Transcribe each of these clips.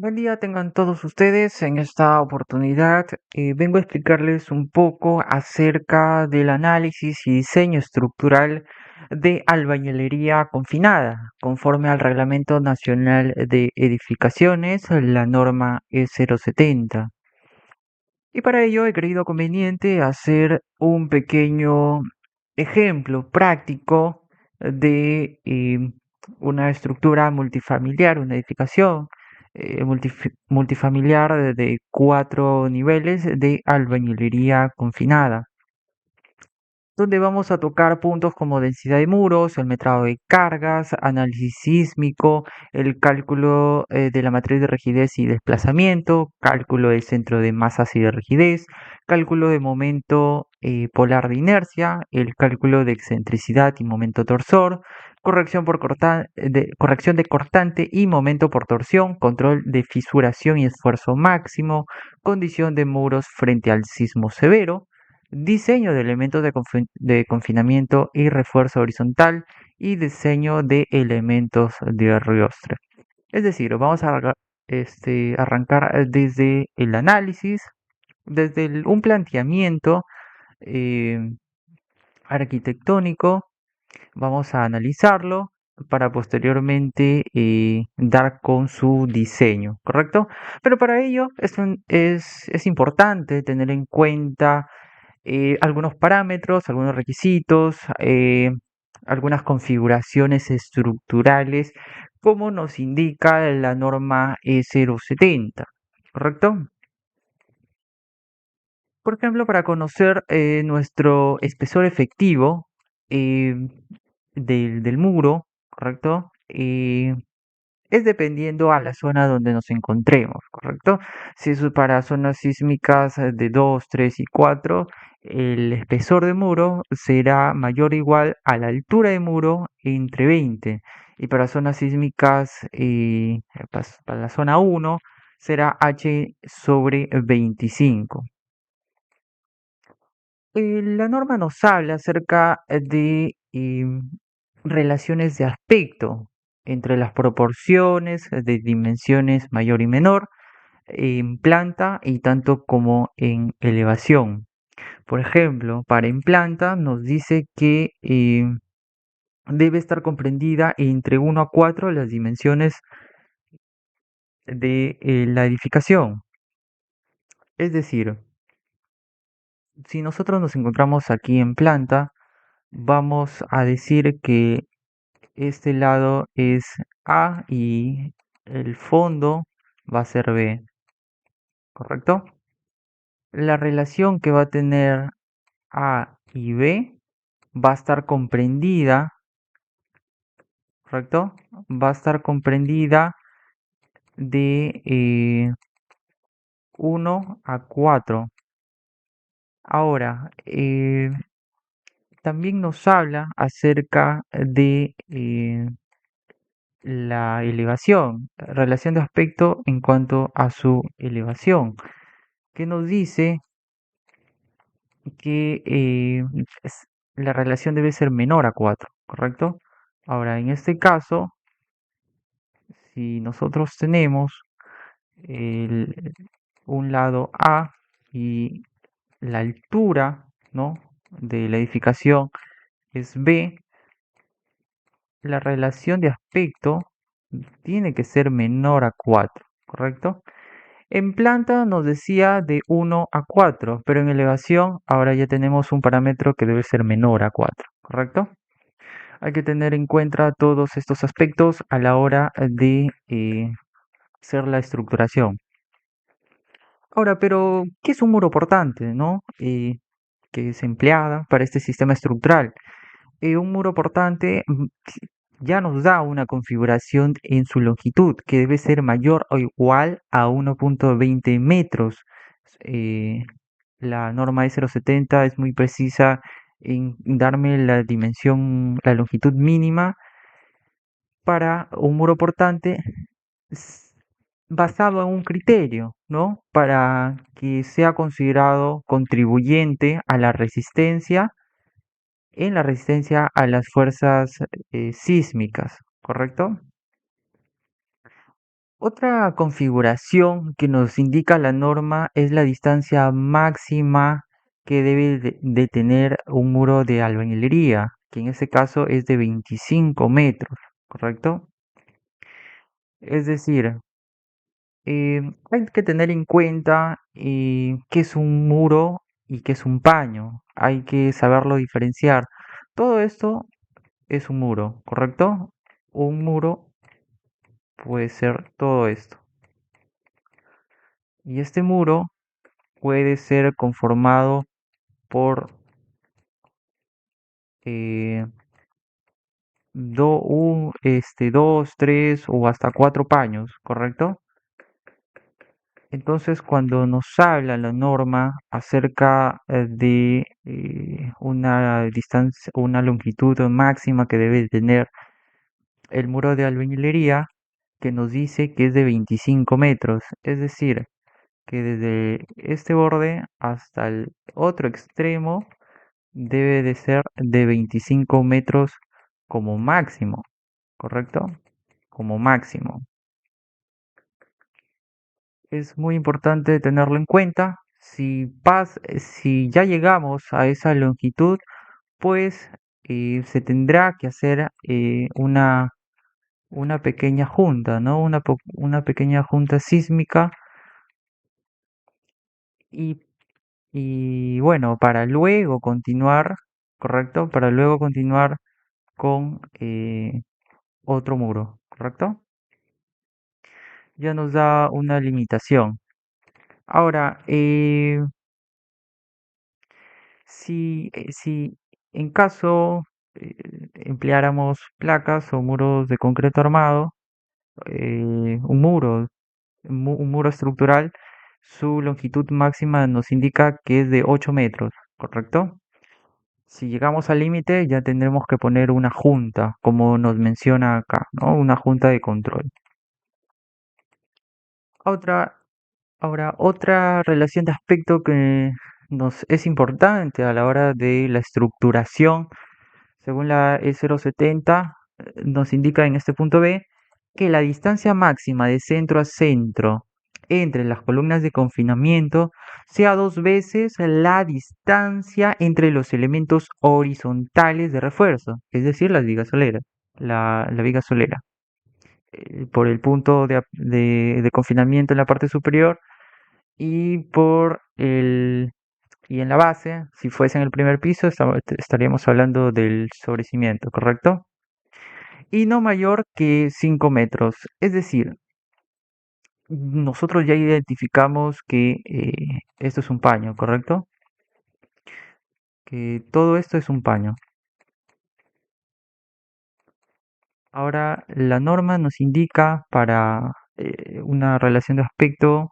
Buen día tengan todos ustedes. En esta oportunidad vengo a explicarles un poco acerca del análisis y diseño estructural de albañilería confinada, conforme al Reglamento Nacional de Edificaciones, la norma E070. Y para ello he creído conveniente hacer un pequeño ejemplo práctico de una estructura multifamiliar, una edificación multifamiliar de 4 niveles de albañilería confinada, donde vamos a tocar puntos como densidad de muros, el metrado de cargas, análisis sísmico, el cálculo de la matriz de rigidez y desplazamiento, cálculo del centro de masas y de rigidez, cálculo de momento polar de inercia, el cálculo de excentricidad y momento torsor, corrección de cortante y momento por torsión, control de fisuración y esfuerzo máximo, condición de muros frente al sismo severo, diseño de elementos de confinamiento y refuerzo horizontal y diseño de elementos de riostre. Es decir, vamos a arrancar desde el análisis, desde un planteamiento eh, arquitectónico. Vamos a analizarlo para posteriormente dar con su diseño, ¿correcto? Pero para ello es importante tener en cuenta algunos parámetros, algunos requisitos, algunas configuraciones estructurales, como nos indica la norma E070, ¿correcto? Por ejemplo, para conocer nuestro espesor efectivo eh, del muro, ¿correcto? Es dependiendo a la zona donde nos encontremos, ¿correcto? Si es para zonas sísmicas de 2, 3 y 4, el espesor de muro será mayor o igual a la altura de muro entre 20. Y para zonas sísmicas, para la zona 1, será H sobre 25. La norma nos habla acerca de relaciones de aspecto entre las proporciones de dimensiones mayor y menor en planta y tanto como en elevación. Por ejemplo, para en planta nos dice que debe estar comprendida entre 1 a 4 las dimensiones de la edificación. Es decir, si nosotros nos encontramos aquí en planta, vamos a decir que este lado es A y el fondo va a ser B, ¿correcto? La relación que va a tener A y B va a estar comprendida, ¿correcto? Va a estar comprendida de 1 a 4. Ahora, también nos habla acerca de la elevación, relación de aspecto en cuanto a su elevación, que nos dice que la relación debe ser menor a 4, ¿correcto? Ahora, en este caso, si nosotros tenemos el- un lado A y la altura, ¿no?, de la edificación es B, la relación de aspecto tiene que ser menor a 4, ¿correcto? En planta nos decía de 1 a 4, pero en elevación ahora ya tenemos un parámetro que debe ser menor a 4, ¿correcto? Hay que tener en cuenta todos estos aspectos a la hora de hacer la estructuración. Ahora, pero, ¿qué es un muro portante, no? Que es empleada para este sistema estructural. Un muro portante ya nos da una configuración en su longitud que debe ser mayor o igual a 1,20 metros. Eh, la norma E070 es muy precisa en darme la dimensión, la longitud mínima para un muro portante s- basado en un criterio, ¿no? Para que sea considerado contribuyente a la resistencia, en la resistencia a las fuerzas sísmicas, ¿correcto? Otra configuración que nos indica la norma es la distancia máxima que debe de tener un muro de albañilería, que en este caso es de 25 metros, ¿correcto? Es decir, hay que tener en cuenta qué es un muro y qué es un paño. Hay que saberlo diferenciar. Todo esto es un muro, ¿correcto? Un muro puede ser todo esto. Y este muro puede ser conformado por eh, dos, tres o hasta cuatro paños, ¿correcto? Entonces, cuando nos habla la norma acerca de una distancia, una longitud máxima que debe tener el muro de albañilería, que nos dice que es de 25 metros, es decir, que desde este borde hasta el otro extremo debe de ser de 25 metros como máximo, ¿correcto? Como máximo. Es muy importante tenerlo en cuenta. Si ya llegamos a esa longitud, pues se tendrá que hacer una pequeña junta, ¿no? Una pequeña junta sísmica y, y bueno, para luego continuar, ¿correcto? Para luego continuar con otro muro, ¿correcto? Ya nos da una limitación. Ahora, si en caso empleáramos placas o muros de concreto armado, un muro estructural, su longitud máxima nos indica que es de 8 metros, ¿correcto? Si llegamos al límite, ya tendremos que poner una junta, como nos menciona acá, ¿no? Una junta de control. Otra, otra relación de aspecto que nos es importante a la hora de la estructuración, según la E070, nos indica en este punto B que la distancia máxima de centro a centro entre las columnas de confinamiento sea dos veces la distancia entre los elementos horizontales de refuerzo, es decir, las vigas soleras, la viga solera. Por el punto de confinamiento en la parte superior y y en la base, si fuese en el primer piso, estaríamos hablando del sobrecimiento, ¿correcto? Y no mayor que 5 metros. Es decir, nosotros ya identificamos que esto es un paño, ¿correcto? Que todo esto es un paño. Ahora, la norma nos indica para una relación de aspecto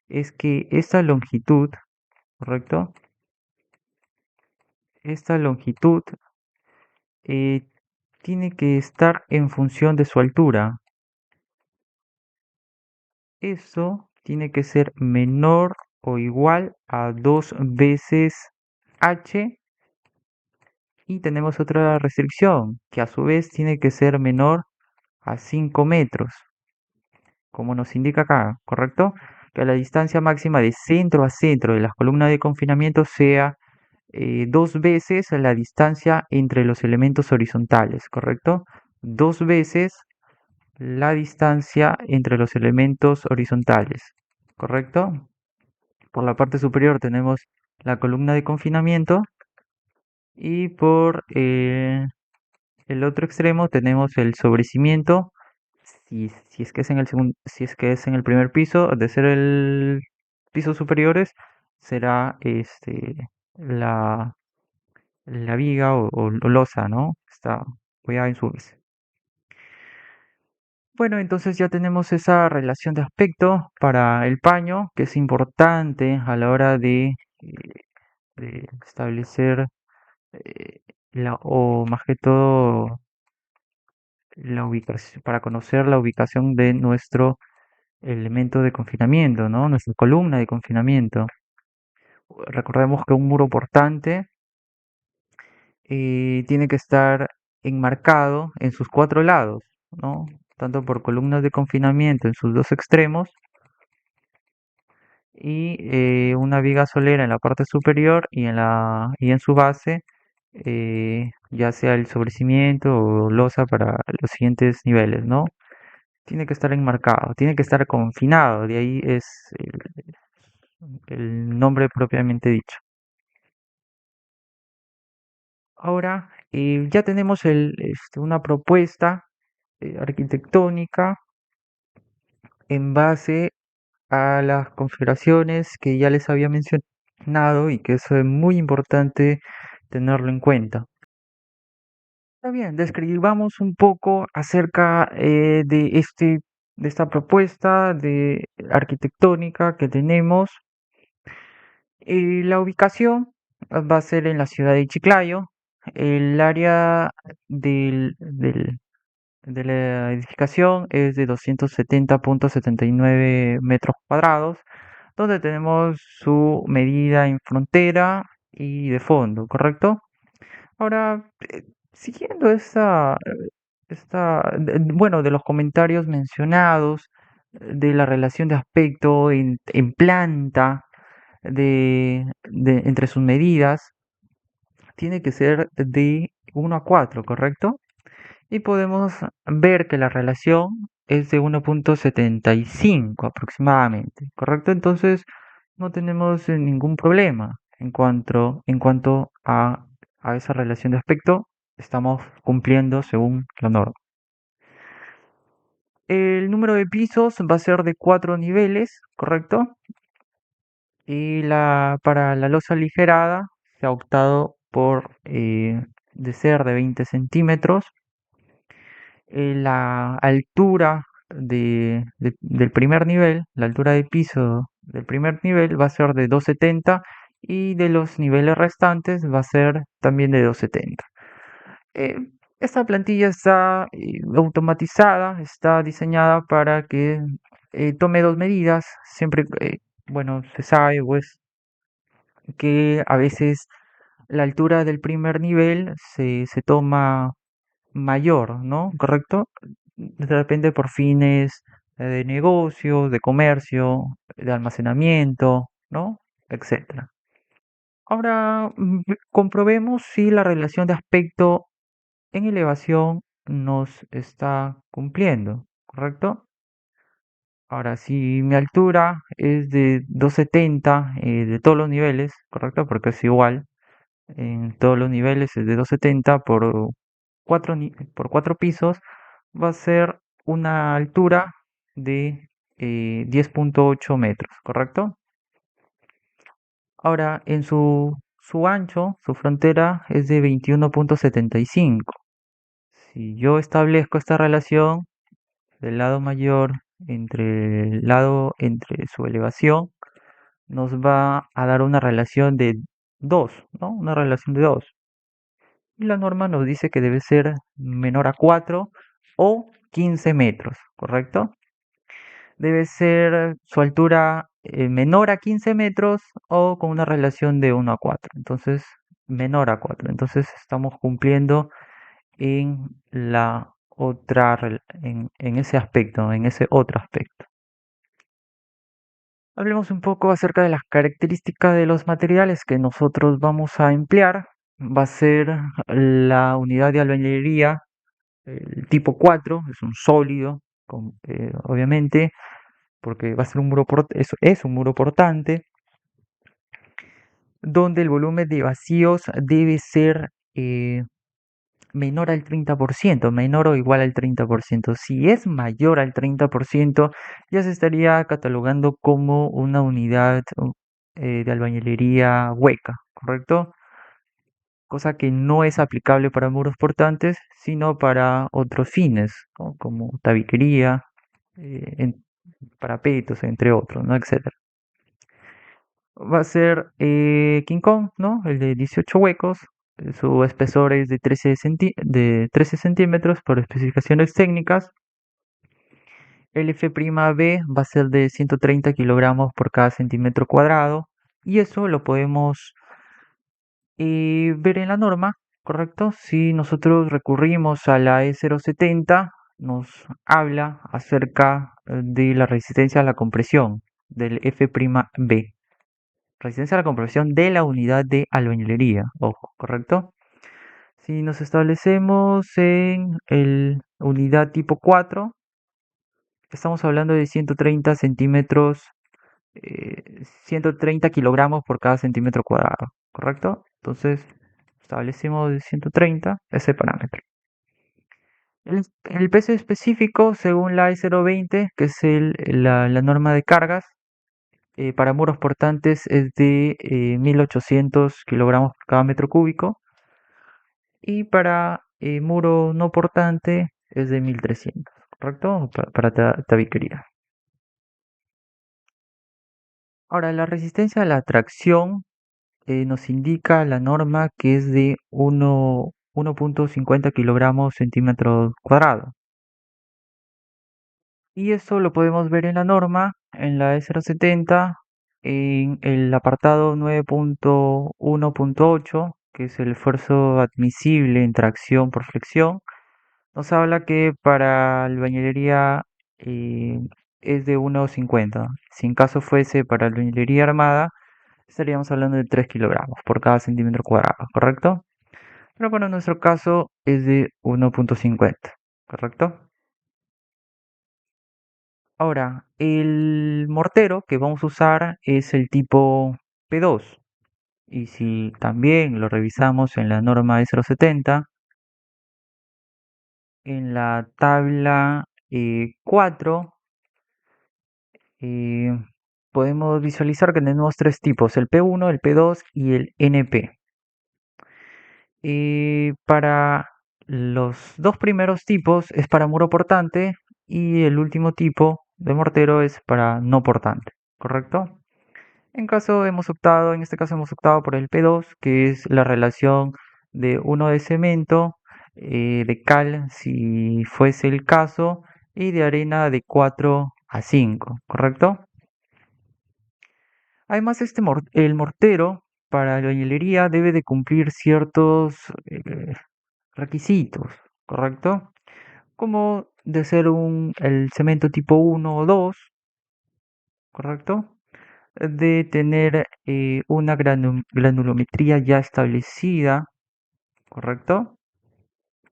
es que esta longitud, ¿correcto? Esta longitud eh, tiene que estar en función de su altura. Eso tiene que ser menor o igual a dos veces h y tenemos otra restricción que a su vez tiene que ser menor a 5 metros, como nos indica acá, ¿correcto? Que la distancia máxima de centro a centro de las columnas de confinamiento sea dos veces la distancia entre los elementos horizontales, ¿correcto? Dos veces la distancia entre los elementos horizontales, ¿correcto? Por la parte superior tenemos la columna de confinamiento y por el otro extremo tenemos el sobrecimiento. Si es que es en el si es que es en el primer piso, de ser el piso superiores, será la, la viga o losa, ¿no? Está apoyada en su base. Bueno, entonces ya tenemos esa relación de aspecto para el paño, que es importante a la hora de establecer o más que todo la ubicación, para conocer la ubicación de nuestro elemento de confinamiento, ¿no? Nuestra columna de confinamiento. Recordemos que un muro portante tiene que estar enmarcado en sus cuatro lados, ¿no? tanto por columnas de confinamiento en sus dos extremos y una viga solera en la parte superior y en su base, ya sea el sobrecimiento o losa para los siguientes niveles, ¿no? Tiene que estar enmarcado, tiene que estar confinado, de ahí es el nombre propiamente dicho. Ahora ya tenemos una propuesta arquitectónica en base a las configuraciones que ya les había mencionado y que eso es muy importante tenerlo en cuenta. Está bien, describamos un poco acerca de esta propuesta de arquitectónica que tenemos. La ubicación va a ser en la ciudad de Chiclayo. El área de la edificación es de 270,79 metros cuadrados, donde tenemos su medida en frontera y de fondo, ¿correcto? Ahora, siguiendo bueno, de los comentarios mencionados, de la relación de aspecto en planta, entre sus medidas, tiene que ser de 1 a 4, ¿correcto? Y podemos ver que la relación es de 1,75 aproximadamente, ¿correcto? Entonces no tenemos ningún problema en cuanto a esa relación de aspecto, estamos cumpliendo según la norma. El número de pisos va a ser de 4 niveles, ¿correcto? Y para la losa aligerada se ha optado por de ser de 20 centímetros. La altura del primer nivel, la altura de piso del primer nivel va a ser de 2,70 y de los niveles restantes va a ser también de 2,70. Eh, Esta plantilla está automatizada, está diseñada para que tome dos medidas. Siempre, bueno, se sabe pues que a veces la altura del primer nivel se toma mayor, ¿no? ¿Correcto? De repente por fines de negocio, de comercio, de almacenamiento, ¿no? Etcétera. Ahora comprobemos si la relación de aspecto en elevación nos está cumpliendo, ¿correcto? Ahora, si mi altura es de 2,70 de todos los niveles, ¿correcto? Porque es igual en todos los niveles, es de 2,70 por 4 pisos, va a ser una altura de 10,8 metros, ¿correcto? Ahora, su ancho, su frontera es de 21,75. Si yo establezco esta relación del lado mayor entre su elevación, nos va a dar una relación de 2, ¿no? Una relación de 2. Y la norma nos dice que debe ser menor a 4 o 15 metros, ¿correcto? Debe ser su altura menor a 15 metros o con una relación de 1 a 4. Entonces, menor a 4. Entonces, estamos cumpliendo en en ese aspecto, en ese otro aspecto. Hablemos un poco acerca de las características de los materiales que nosotros vamos a emplear. Va a ser la unidad de albañilería, el tipo 4, es un sólido, obviamente, porque va a ser un es un muro portante, donde el volumen de vacíos debe ser menor al 30%, menor o igual al 30%. Si es mayor al 30%, ya se estaría catalogando como una unidad de albañilería hueca, ¿correcto? Cosa que no es aplicable para muros portantes, sino para otros fines, ¿no? Como tabiquería, parapetos, entre otros, ¿no? Etcétera. Va a ser King Kong, ¿no? El de 18 huecos. Su espesor es de 13 centímetros por especificaciones técnicas. El F'B va a ser de 130 kilogramos por cada centímetro cuadrado. Y eso lo podemos ver en la norma, ¿correcto? Si nosotros recurrimos a la E070, nos habla acerca de la resistencia a la compresión, del F'B. Resistencia a la compresión de la unidad de albañilería, ojo, ¿correcto? Si nos establecemos en el unidad tipo 4, estamos hablando de 130 centímetros, 130 kilogramos por cada centímetro cuadrado, ¿correcto? Entonces, establecemos de 130 ese parámetro. El peso específico, según la E020, que es la norma de cargas, para muros portantes es de 1800 kilogramos por cada metro cúbico y para muro no portante es de 1300, ¿correcto? Para tabiquería. Ahora, la resistencia a la tracción nos indica la norma que es de 1.50 kilogramos centímetro cuadrado. Y eso lo podemos ver en la norma, en la E070, en el apartado 9.1.8, que es el esfuerzo admisible en tracción por flexión. Nos habla que para albañilería eh, es de 1.50. Si en caso fuese para albañilería armada, estaríamos hablando de 3 kilogramos por cada centímetro cuadrado, ¿correcto? Pero para nuestro caso es de 1.50, ¿correcto? Ahora, el mortero que vamos a usar es el tipo P2. Y si también lo revisamos en la norma E070, en la tabla 4, eh, podemos visualizar que tenemos tres tipos, el P1, el P2 y el NP. Para los dos primeros tipos es para muro portante y el último tipo de mortero es para no portante, ¿correcto? En este caso hemos optado por el P2, que es la relación de uno de cemento, de cal, si fuese el caso, y de arena de 4 a 5, ¿correcto? Además, el mortero para la albañilería debe de cumplir ciertos requisitos, ¿correcto? Como de ser el cemento tipo 1 o 2, ¿correcto? De tener una granulometría ya establecida, ¿correcto?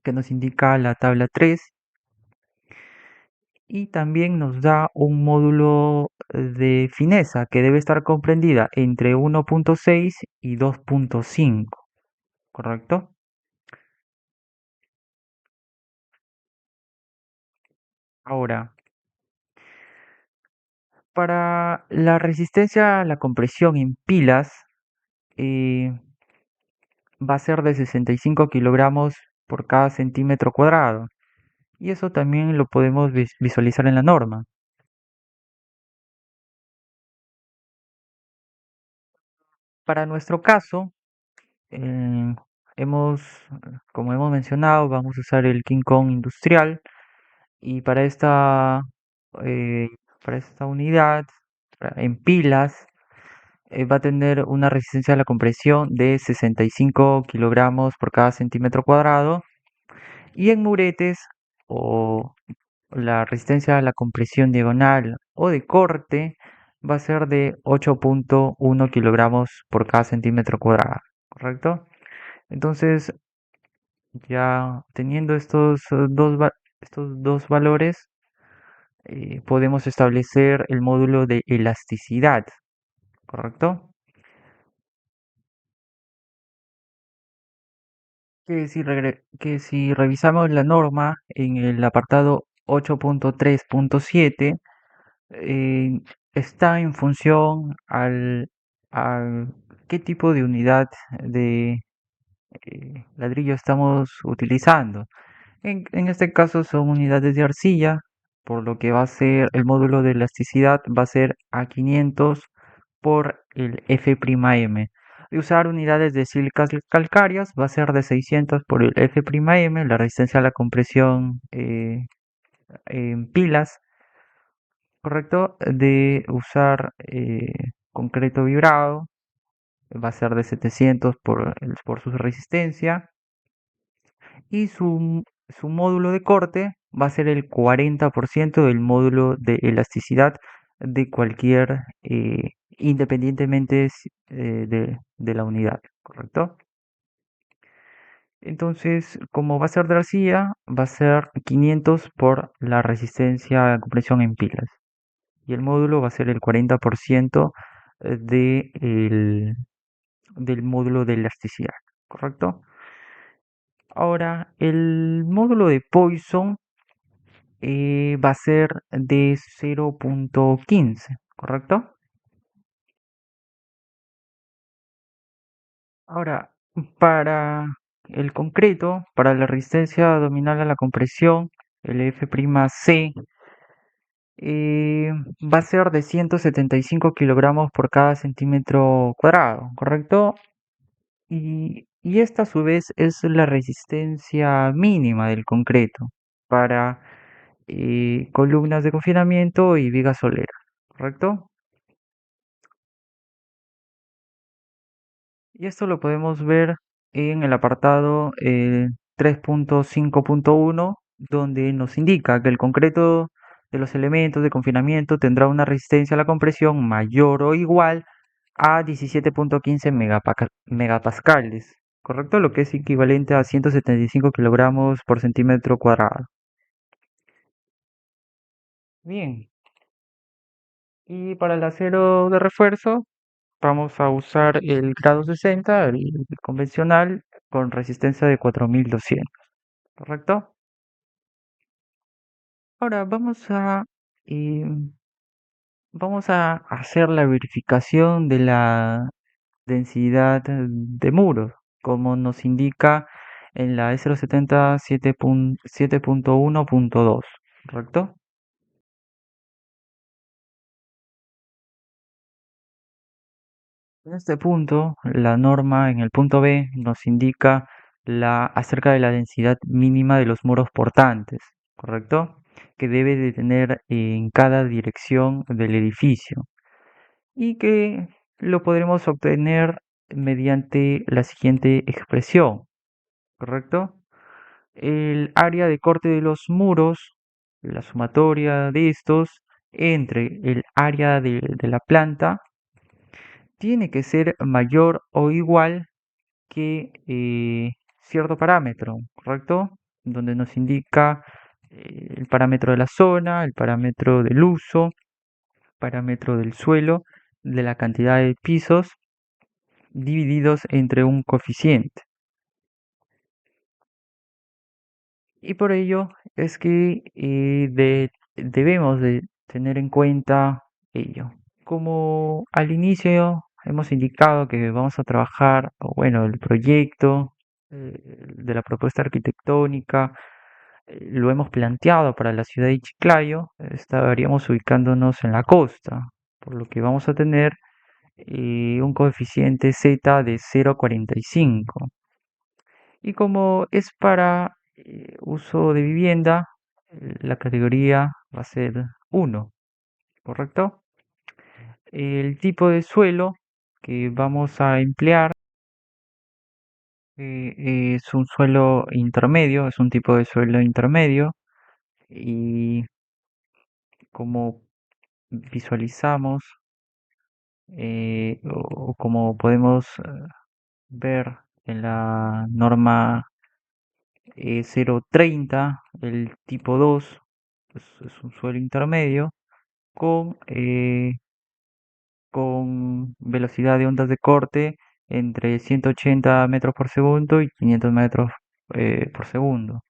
Que nos indica la tabla 3 y también nos da un módulo de fineza que debe estar comprendida entre 1.6 y 2.5, ¿correcto? Ahora, para la resistencia a la compresión en pilas, eh, va a ser de 65 kilogramos por cada centímetro cuadrado. Y eso también lo podemos visualizar en la norma. Para nuestro caso, eh, hemos, como hemos mencionado, vamos a usar el King Kong industrial y eh, para esta unidad, en pilas, va a tener una resistencia a la compresión de 65 kilogramos por cada centímetro cuadrado y en muretes o la resistencia a la compresión diagonal o de corte va a ser de 8.1 kilogramos por cada centímetro cuadrado, ¿correcto? Entonces, ya teniendo estos dos valores, podemos establecer el módulo de elasticidad, ¿correcto? Que si revisamos la norma en el apartado 8.3.7, eh, está en función al qué tipo de unidad de ladrillo estamos utilizando. En este caso son unidades de arcilla, por lo que va a ser el módulo de elasticidad va a ser A500 por el F'M. De usar unidades de sílicas calcáreas va a ser de 600 por el F'M, la resistencia a la compresión en pilas, ¿correcto? De usar concreto vibrado va a ser de 700 por su resistencia y su módulo de corte va a ser el 40% del módulo de elasticidad de cualquier, independientemente de la unidad, ¿correcto? Entonces, como va a ser de arcilla, va a ser 500 por la resistencia a compresión en pilas. Y el módulo va a ser el 40% del módulo de elasticidad, ¿correcto? Ahora, el módulo de Poisson va a ser de 0,15, ¿correcto? Ahora, para el concreto, para la resistencia abdominal a la compresión, el F'C eh, va a ser de 175 kilogramos por cada centímetro cuadrado, ¿correcto? Y esta a su vez es la resistencia mínima del concreto para columnas de confinamiento y vigas soleras, ¿correcto? Y esto lo podemos ver en el apartado 3.5.1, donde nos indica que el concreto de los elementos de confinamiento tendrá una resistencia a la compresión mayor o igual a 17.15 megapascales, ¿correcto? Lo que es equivalente a 175 kilogramos por centímetro cuadrado. Bien, y para el acero de refuerzo vamos a usar el grado 60, el convencional, con resistencia de 4200, ¿correcto? Ahora eh, vamos a hacer la verificación de la densidad de muros, como nos indica en la E070 7.1.2, ¿correcto? En este punto, la norma en el punto B nos indica acerca de la densidad mínima de los muros portantes, ¿correcto? Que debe de tener en cada dirección del edificio y que lo podremos obtener mediante la siguiente expresión, ¿correcto? El área de corte de los muros, la sumatoria de estos entre el área de la planta, tiene que ser mayor o igual que cierto parámetro, ¿correcto? Donde nos indica el parámetro de la zona, el parámetro del uso, parámetro del suelo, de la cantidad de pisos divididos entre un coeficiente. Y por ello es que debemos de tener en cuenta ello. Como al inicio hemos indicado que vamos a trabajar, o bueno, el proyecto de la propuesta arquitectónica, lo hemos planteado para la ciudad de Chiclayo, estaríamos ubicándonos en la costa, por lo que vamos a tener un coeficiente Z de 0,45. Y como es para uso de vivienda, la categoría va a ser 1, ¿correcto? El tipo de suelo que vamos a emplear es un suelo intermedio, es un tipo de suelo intermedio y como visualizamos o como podemos ver en la norma 030, el tipo 2 es un suelo intermedio con, eh, con velocidad de ondas de corte entre 180 metros por segundo y 500 metros por segundo.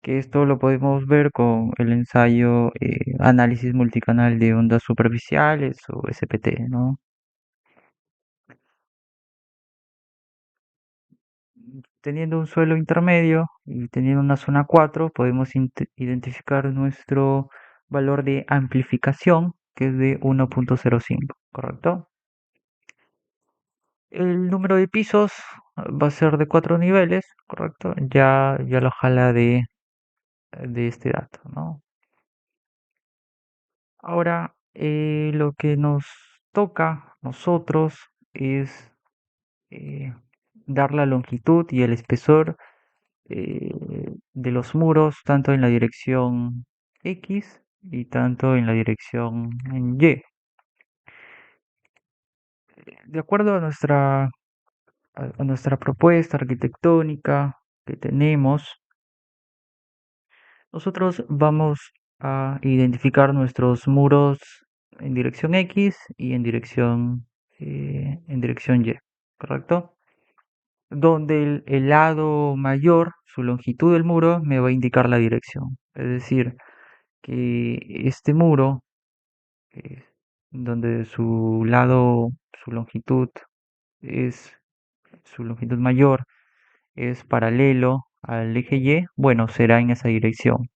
Que esto lo podemos ver con el ensayo análisis multicanal de ondas superficiales o SPT, ¿no? Teniendo un suelo intermedio y teniendo una zona 4, podemos identificar nuestro valor de amplificación, que es de 1.05, ¿correcto? El número de pisos va a ser de 4 niveles, ¿correcto? Ya lo jala de este dato, ¿no? Ahora, lo que nos toca nosotros es eh, dar la longitud y el espesor eh, de los muros, tanto en la dirección X y tanto en la dirección en Y. De acuerdo a a nuestra propuesta arquitectónica que tenemos, nosotros vamos a identificar nuestros muros en dirección X y en dirección Y, ¿correcto? Donde el lado mayor, su longitud del muro, me va a indicar la dirección. Es decir, que este muro, eh, donde su longitud es, su longitud mayor es paralelo al eje Y, bueno, será en esa dirección.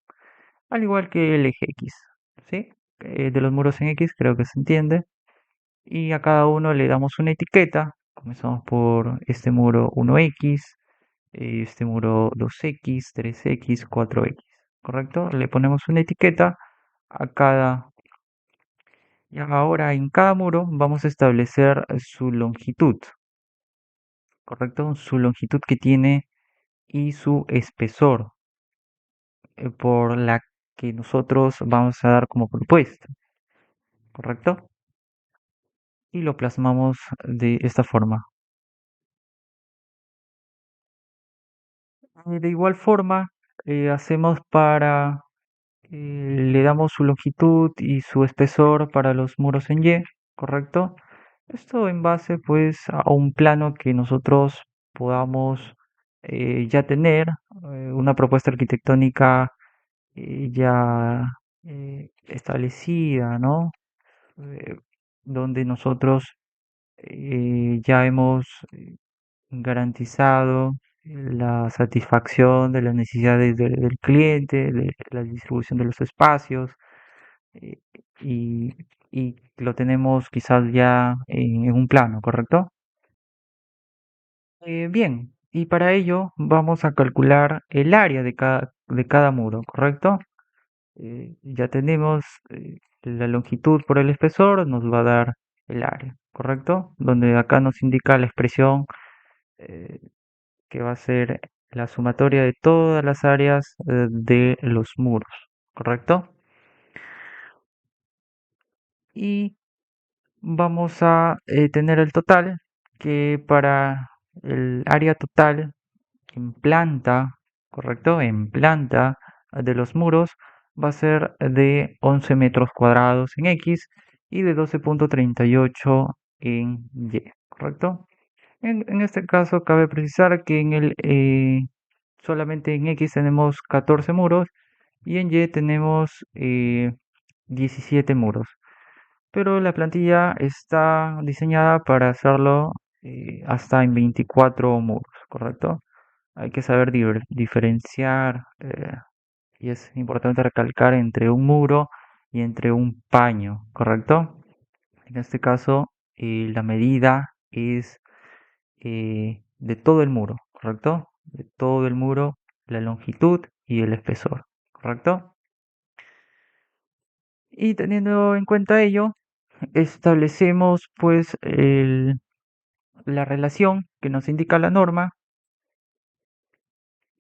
Al igual que el eje X, ¿sí? De los muros en X creo que se entiende. Y a cada uno le damos una etiqueta. Comenzamos por este muro 1X, este muro 2X, 3X, 4X, ¿correcto? Le ponemos una etiqueta a cada... Y ahora en cada muro vamos a establecer su longitud, ¿correcto? Su longitud que tiene y su espesor, por la que nosotros vamos a dar como propuesta, ¿correcto? Y lo plasmamos de esta forma. De igual forma, hacemos le damos su longitud y su espesor para los muros en Y, ¿correcto? Esto en base pues a un plano que nosotros podamos ya tener, una propuesta arquitectónica ya establecida, ¿no? Eh, donde nosotros ya hemos garantizado la satisfacción de las necesidades del cliente, de la distribución de los espacios, eh, y, y lo tenemos quizás ya en un plano, ¿correcto? Bien, y para ello vamos a calcular el área de cada muro, ¿correcto? Ya tenemos la longitud por el espesor, nos va a dar el área, ¿correcto? Donde acá nos indica la expresión eh, que va a ser la sumatoria de todas las áreas de los muros, ¿correcto? Y vamos a tener el total, que para el área total en planta, ¿correcto? En planta de los muros va a ser de 11 metros cuadrados en X y de 12,38 en Y, ¿correcto? En este caso cabe precisar que solamente en X tenemos 14 muros y en Y tenemos 17 muros. Pero la plantilla está diseñada para hacerlo hasta en 24 muros, ¿correcto? Hay que saber diferenciar y es importante recalcar entre un muro y entre un paño, ¿correcto? En este caso, la medida es de todo el muro, ¿correcto? De todo el muro, la longitud y el espesor, ¿correcto? Y teniendo en cuenta ello, establecemos pues la relación que nos indica la norma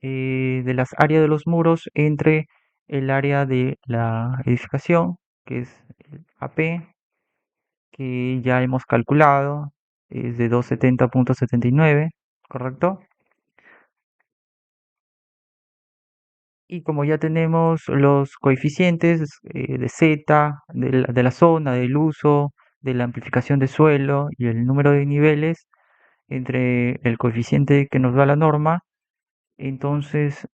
de las áreas de los muros entre el área de la edificación, que es el AP, que ya hemos calculado, es de 270,79, ¿correcto? Y como ya tenemos los coeficientes de Z, de la zona, del uso, de la amplificación de suelo y el número de niveles entre el coeficiente que nos da la norma, entonces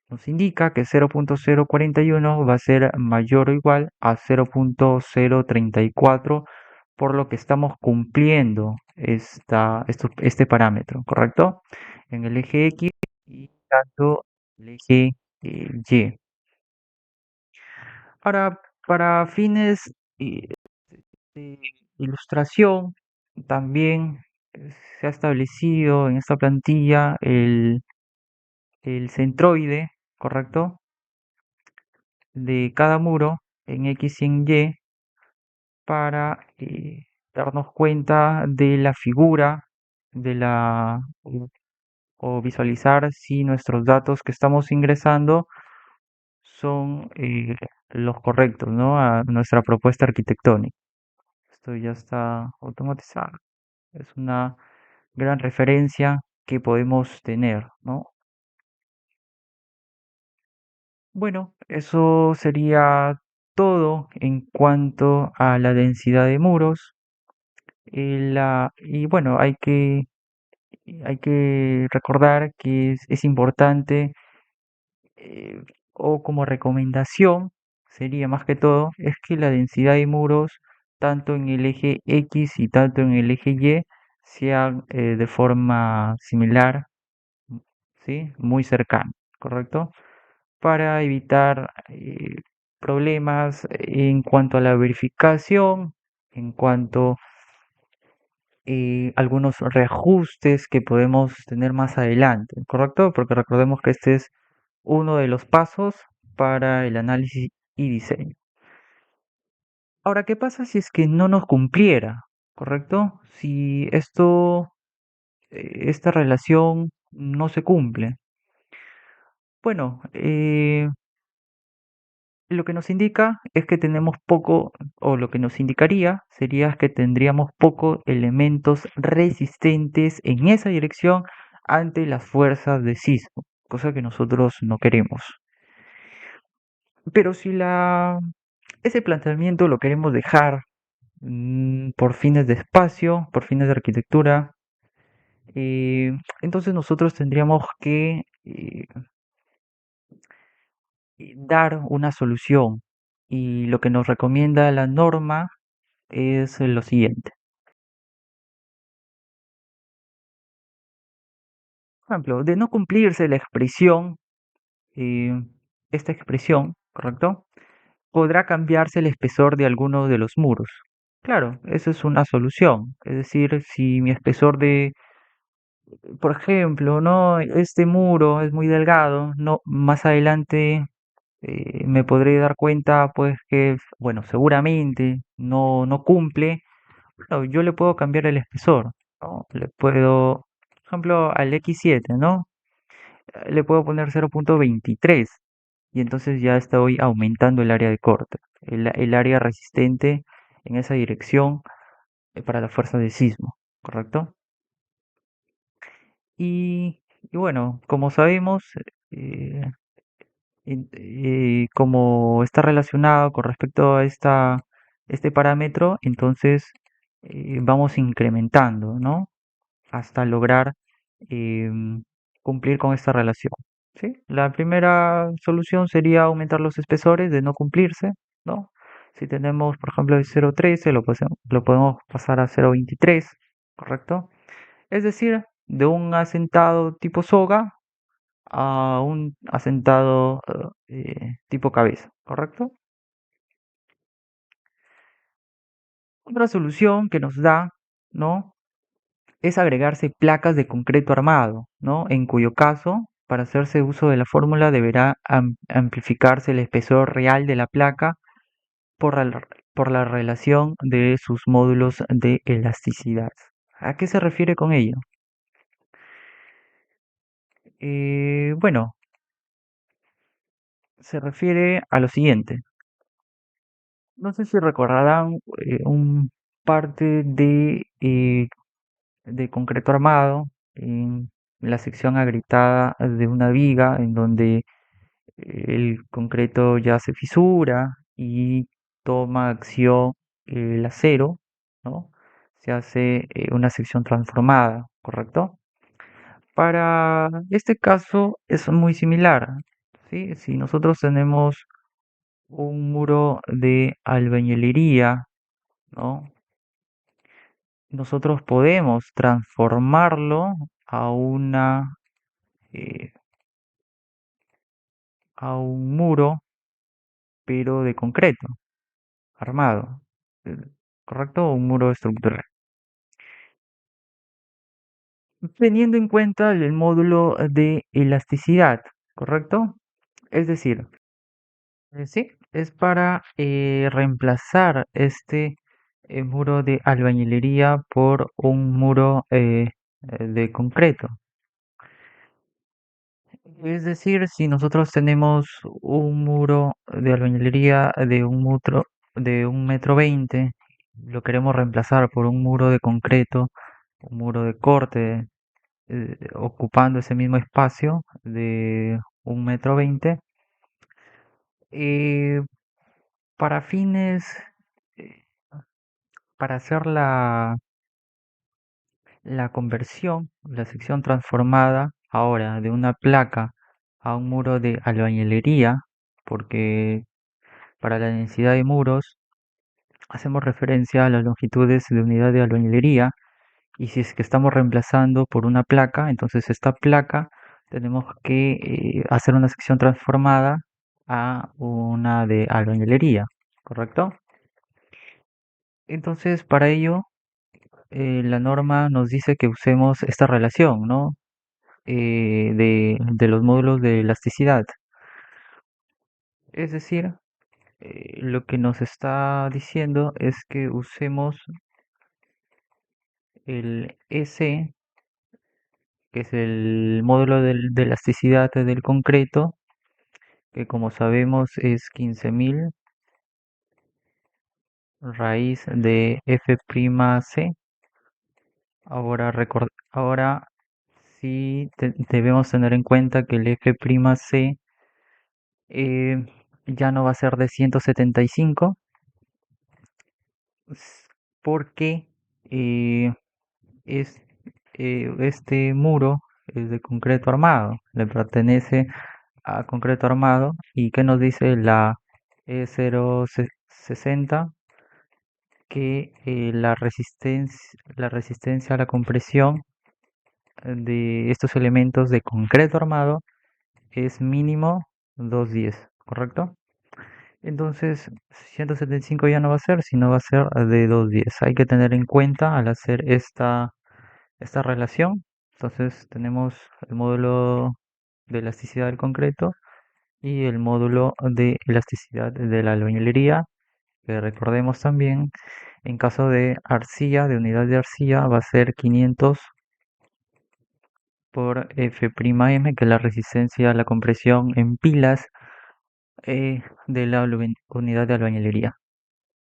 nos indica que 0,041 va a ser mayor o igual a 0,034, por lo que estamos cumpliendo este parámetro, ¿correcto? En el eje X y tanto el eje Y. Ahora, para fines de ilustración, también se ha establecido en esta plantilla el centroide, ¿correcto? De cada muro en X y en Y para darnos cuenta de la figura de o visualizar si nuestros datos que estamos ingresando son los correctos, ¿no? A nuestra propuesta arquitectónica. Esto ya está automatizado. Es una gran referencia que podemos tener, ¿no? Bueno, eso sería todo en cuanto a la densidad de muros. Y bueno, hay que recordar que es importante, eh, o como recomendación, sería más que todo, es que la densidad de muros, tanto en el eje X y tanto en el eje Y, sean de forma similar, ¿sí? Muy cercana, ¿correcto? Para evitar problemas en cuanto a la verificación, en cuanto algunos reajustes que podemos tener más adelante, ¿correcto? Porque recordemos que este es uno de los pasos para el análisis y diseño. Ahora, ¿qué pasa si es que no nos cumpliera? ¿Correcto? Si esta relación no se cumple. Bueno, lo que nos indica es que tenemos poco, o lo que nos indicaría sería que tendríamos pocos elementos resistentes en esa dirección ante las fuerzas de sismo, cosa que nosotros no queremos. Pero si ese planteamiento lo queremos dejar por fines de espacio, por fines de arquitectura, entonces nosotros tendríamos que dar una solución. Y lo que nos recomienda la norma es lo siguiente. Por ejemplo, de no cumplirse la expresión, eh, esta expresión, ¿correcto? Podrá cambiarse el espesor de alguno de los muros. Claro, eso es una solución. Es decir, si mi espesor por ejemplo, no, este muro es muy delgado, no, más adelante me podré dar cuenta, pues que, bueno, seguramente no cumple. Bueno, yo le puedo cambiar el espesor, ¿no? Le puedo, por ejemplo, al X7, ¿no? Le puedo poner 0.23 y entonces ya estoy aumentando el área de corte, el área resistente en esa dirección para la fuerza de sismo, ¿correcto? Y bueno, como sabemos, eh, como está relacionado con respecto a este parámetro, entonces vamos incrementando, ¿no? Hasta lograr em, cumplir con esta relación. ¿Sí? La primera solución sería aumentar los espesores de no cumplirse, ¿no? Si tenemos, por ejemplo, el 0.13, lo podemos pasar a 0.23, ¿correcto? Es decir, de un asentado tipo soga a un asentado tipo cabeza, ¿correcto? Otra solución que nos da, ¿no? Es agregarse placas de concreto armado, ¿no? En cuyo caso, para hacerse uso de la fórmula, deberá amplificarse el espesor real de la placa por la relación de sus módulos de elasticidad. ¿A qué se refiere con ello? Bueno, se refiere a lo siguiente. No sé si recordarán un parte de concreto armado en la sección agrietada de una viga en donde el concreto ya se fisura y toma acción el acero, ¿no? Se hace una sección transformada, ¿correcto? Para este caso es muy similar, ¿sí? Si nosotros tenemos un muro de albañilería, ¿no? Nosotros podemos transformarlo a eh, a un muro, pero de concreto, armado, eh, ¿correcto? Un muro estructural. Teniendo en cuenta el módulo de elasticidad, ¿correcto? Es decir, sí, es para reemplazar este muro de albañilería por un muro de concreto. Es decir, si nosotros tenemos un muro de albañilería de 1,20 m, lo queremos reemplazar por un muro de concreto, un muro de corte, ocupando ese mismo espacio de 1,20 m, eh, para fines, eh, para hacer la conversión, la sección transformada ahora de una placa a un muro de albañilería, porque para la densidad de muros hacemos referencia a las longitudes de unidad de albañilería, y si es que estamos reemplazando por una placa, entonces esta placa tenemos que hacer una sección transformada a una de albañilería, ¿correcto? Entonces, para ello, la norma nos dice que usemos esta relación, ¿no? De los módulos de elasticidad. Es decir, lo que nos está diciendo es que usemos el EC, que es el módulo de elasticidad del concreto, que como sabemos es 15.000 raíz de F'C. Ahora sí debemos tener en cuenta que el F'C eh, ya no va a ser de 175, porque eh, es, este muro es de concreto armado, le pertenece a concreto armado. ¿Y qué nos dice la E060? Que la resistencia a la compresión de estos elementos de concreto armado es mínimo 210, ¿correcto? Entonces, 175 ya no va a ser, sino va a ser de 210. Hay que tener en cuenta al hacer esta relación. Entonces, tenemos el módulo de elasticidad del concreto y el módulo de elasticidad de la albañilería, que recordemos también, en caso de arcilla, de unidad de arcilla, va a ser 500 por F'M, que es la resistencia a la compresión en pilas de la unidad de albañilería.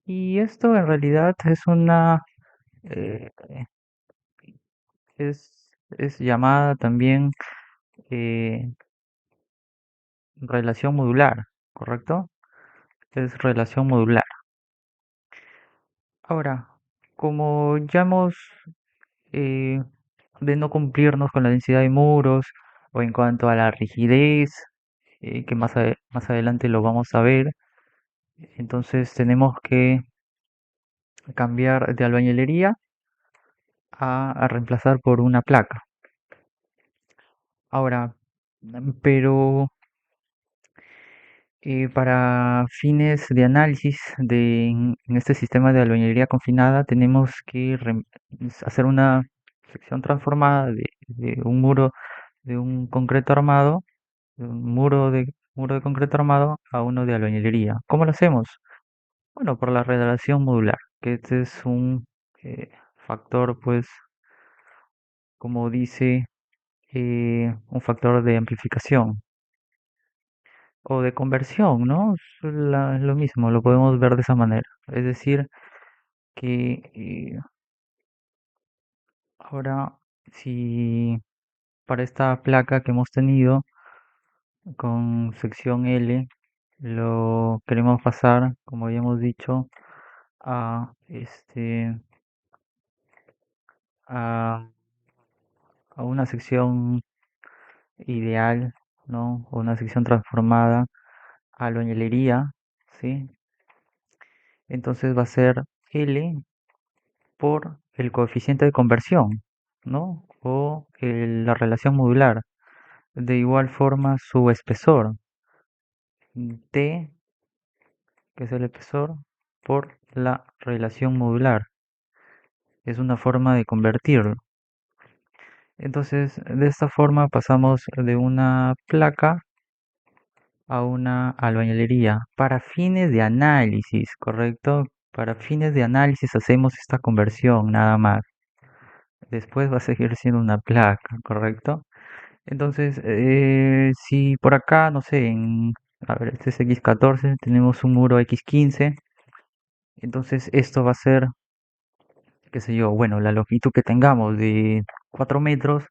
Y esto en realidad eh, es llamada también eh, relación modular, ¿correcto? Es relación modular. Ahora, como ya hemos eh, de no cumplirnos con la densidad de muros, o en cuanto a la rigidez, que más adelante lo vamos a ver, entonces tenemos que cambiar de albañilería a reemplazar por una placa. Ahora, pero para fines de análisis en este sistema de albañilería confinada, tenemos que hacer una sección transformada de un muro de un concreto armado, de un muro de concreto armado a uno de albañilería. ¿Cómo lo hacemos? Bueno, por la relación modular, que este es un factor, pues, como dice, un factor de amplificación o de conversión, ¿no? Es lo mismo, lo podemos ver de esa manera. Es decir, que ahora, si para esta placa que hemos tenido con sección L, lo queremos pasar, como habíamos dicho, a a, a una sección ideal, ¿no? O una sección transformada a albañilería, ¿sí? Entonces va a ser L por el coeficiente de conversión, ¿no? O la relación modular. De igual forma, su espesor, T, que es el espesor, por la relación modular. Es una forma de convertirlo. Entonces, de esta forma pasamos de una placa a una albañilería para fines de análisis, ¿correcto? Para fines de análisis hacemos esta conversión nada más. Después va a seguir siendo una placa, ¿correcto? Entonces, si por acá, no sé, a ver, este es X14, tenemos un muro X15, entonces esto va a ser, qué sé yo, bueno, la longitud que tengamos de 4 metros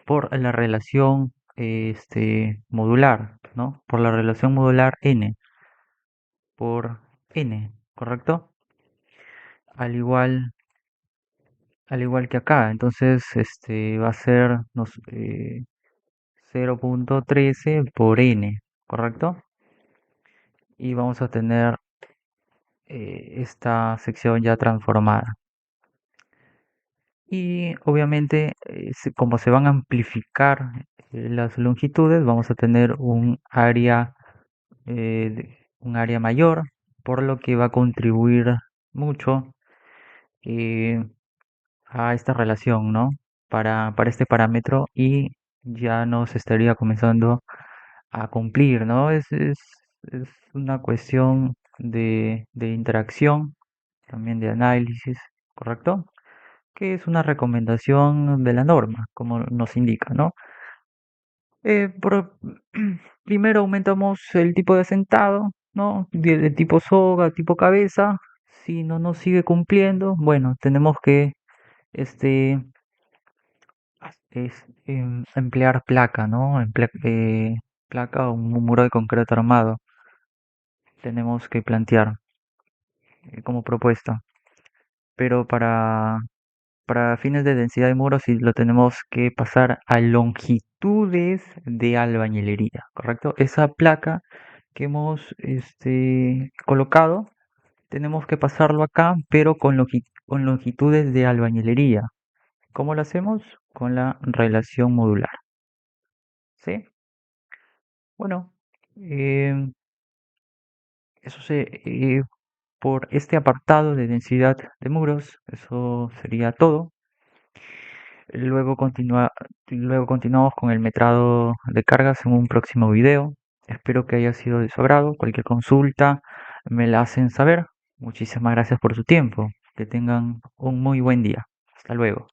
por la relación modular, ¿no? Por la relación modular n por n, ¿correcto? Al igual, al igual que acá, entonces va a ser 0.13 por n, ¿correcto? Y vamos a tener esta sección ya transformada. Y obviamente, como se van a amplificar las longitudes, vamos a tener un área mayor, por lo que va a contribuir mucho eh, a esta relación, ¿no? Para este parámetro y ya nos estaría comenzando a cumplir, ¿no? Es una cuestión de interacción, también de análisis, ¿correcto? Que es una recomendación de la norma, como nos indica, ¿no? Primero aumentamos el tipo de sentado, ¿no? De tipo soga, tipo cabeza. Si no nos sigue cumpliendo, bueno, tenemos que este, emplear placa, ¿no? Placa o un muro de concreto armado. Tenemos que plantear como propuesta. Pero para fines de densidad de muros sí lo tenemos que pasar a longitudes de albañilería, ¿correcto? Esa placa que hemos colocado, tenemos que pasarlo acá, pero con longitudes de albañilería. ¿Cómo lo hacemos? Con la relación modular, ¿sí? Bueno, em, por este apartado de densidad de muros, eso sería todo. Luego luego continuamos con el metrado de cargas en un próximo video. Espero que haya sido de su agrado. Cualquier consulta me la hacen saber. Muchísimas gracias por su tiempo. Que tengan un muy buen día. Hasta luego.